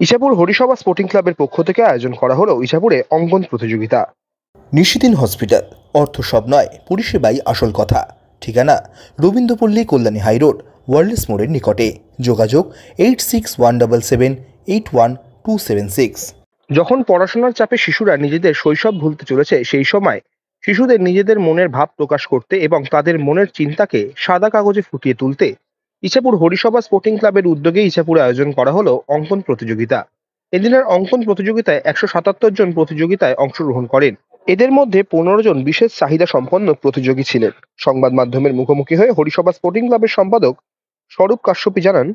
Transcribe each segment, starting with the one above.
Ichapur Harisabha sporting ক্লাবের পক্ষ থেকে আয়োজন করা হলো ইছাপুরে অঙ্কন প্রতিযোগিতা। নিশিদিন হসপিটাল, অর্থ সব নয়, পরিষেবাই আসল কথা। ঠিকানা রবীন্দ্রপল্লী, কল্যাণী হাইরোড, ওয়ার্ল্ডস মোড়ের নিকটে। যোগাযোগ 8617781276। যখন পড়াশোনার চাপে শিশুরা নিজেদের শৈশব ভুলতে চলেছে, সেই সময় শিশুদের নিজেদের মনের ভাব প্রকাশ করতে এবং তাদের মনের চিন্তাকে সাদা কাগজে ফুটিয়ে তুলতে ইছাপুর হরিসভা স্পোর্টিং ক্লাবের উদ্যোগে ইছাপুরে আয়োজন করা হলো অঙ্কন প্রতিযোগিতা। এদিনের অঙ্কন প্রতিযোগিতায় 177 জন প্রতিযোগিতায় অংশগ্রহণ করেন। এদের মধ্যে 15 জন বিশেষ চাহিদা সম্পন্ন প্রতিযোগী ছিলেন। সংবাদ মাধ্যমের মুখোমুখি হয়ে হরিসভা স্পোর্টিং ক্লাবের সম্পাদক স্বরূপ কাশ্যপী জানান,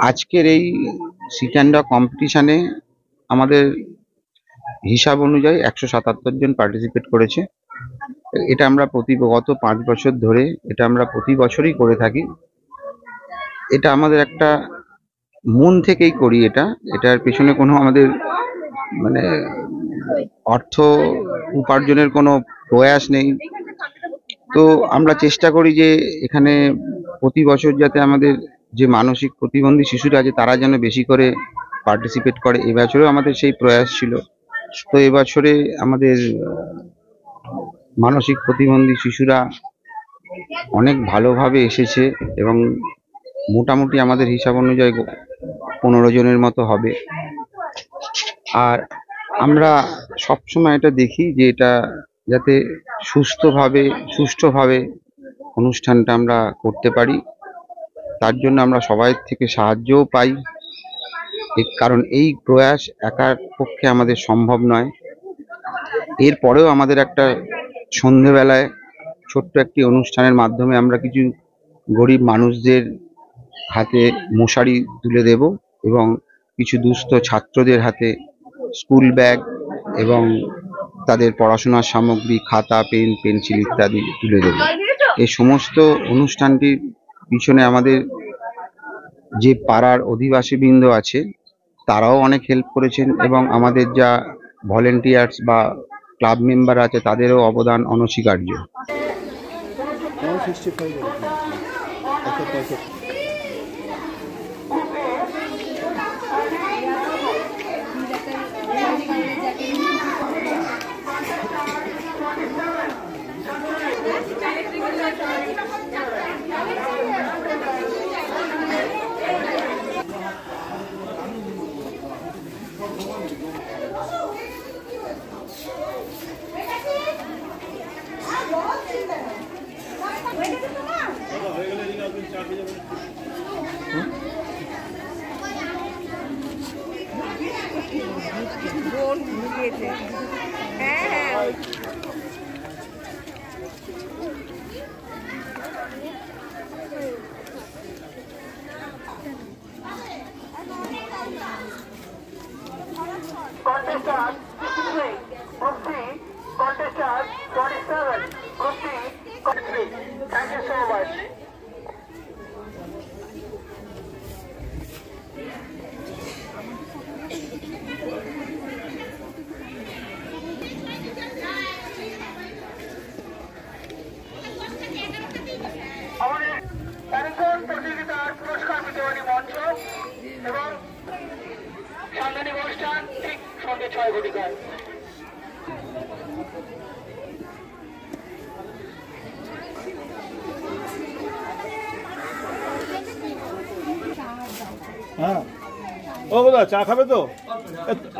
আজকের এই সিটান্ডা কম্পিটিশনে আমাদের হিসাব অনুযায়ী 177 জন পার্টিসিপেট করেছে। এটা আমরা গত 5 বছর ধরে এটা আমরা প্রতি বছরই করে থাকি। এটা আমাদের একটা মন থেকেই করি। এটার পেছনে কোনো আমাদের মানে অর্থ উপার্জনের কোনো প্রয়াস নেই। তো আমরা চেষ্টা করি যে এখানে প্রতি বছর যাতে আমাদের যে মানসিক প্রতিবন্ধী শিশুরা আছে তারা যেন বেশি করে পার্টিসিপেট করে। এবছরেও আমাদের সেই প্রয়াস ছিল। তো এবছরে আমাদের মানসিক প্রতিবন্ধী শিশুরা অনেক ভালোভাবে এসেছে এবং মোটামুটি আমাদের হিসাব অনুযায়ী 15 জনের মতো হবে। আর আমরা সবসময় এটা দেখি যে এটা যাতে সুষ্ঠুভাবে অনুষ্ঠানটা আমরা করতে পারি। তার জন্য আমরা সবাই থেকে সাহায্যও পাই, কারণ এই প্রয়াস একার পক্ষে আমাদের সম্ভব নয়। এরপরেও আমাদের একটা সন্ধেবেলায় ছোট্ট একটি অনুষ্ঠানের মাধ্যমে আমরা কিছু গরিব মানুষদের হাতে মশারি তুলে দেব এবং কিছু দুস্থ ছাত্রদের হাতে স্কুল ব্যাগ এবং তাদের পড়াশোনার সামগ্রী, খাতা, পেন, পেন্সিল ইত্যাদি তুলে দেব। এই সমস্ত অনুষ্ঠানটির পিছনে আমাদের যে পাড়ার অধিবাসীবৃন্দ আছে তারাও অনেক হেল্প করেছেন এবং আমাদের যা ভলেন্টিয়ার্স বা ক্লাব মেম্বার আছে তাদেরও অবদান অনস্বীকার্য। Contestant 63, Group C, contestant 27, Group D, Group 3. Thank you so much. আমাদের অঙ্কন প্রতিযোগিতার পুরস্কার বিতরণী মঞ্চ এবং সামনে অনুষ্ঠান ঠিক সন্ধ্যে 6 ঘটিকায়। হ্যাঁ, ও দাদা চা খাবে তো?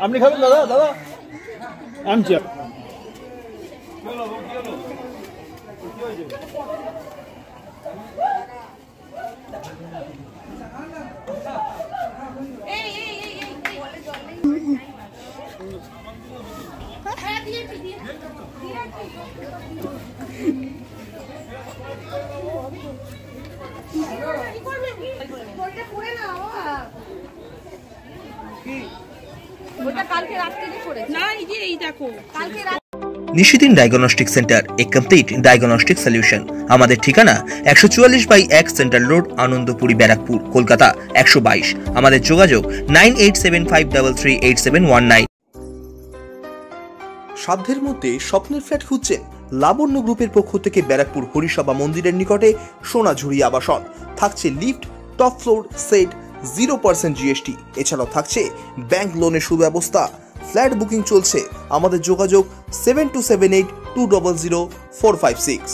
আপনি খাবেন দাদা? দাদা আনছি। নিশিদিন ডায়াগনস্টিক সেন্টার, এ কমপ্লিট ডায়াগনস্টিক সলিউশন। আমাদের ঠিকানা 144/1 সেন্ট্রাল রোড, আনন্দপুরি, ব্যারাকপুর, কলকাতা 122। আমাদের যোগাযোগ 9875338719। সাধ্যের মধ্যে স্বপ্নের ফ্ল্যাট খুঁজছেন? লাবণ্য গ্রুপের পক্ষ থেকে ব্যারাকপুর হরিসভা মন্দিরের নিকটে সোনাঝুরি আবাসন। থাকছে lift, top floor, set, 0% GST। এছাড়াও থাকছে ব্যাংক লোনের সুব্যবস্থা। ফ্ল্যাট বুকিং চলছে, আমাদের যোগাযোগ 7278200456।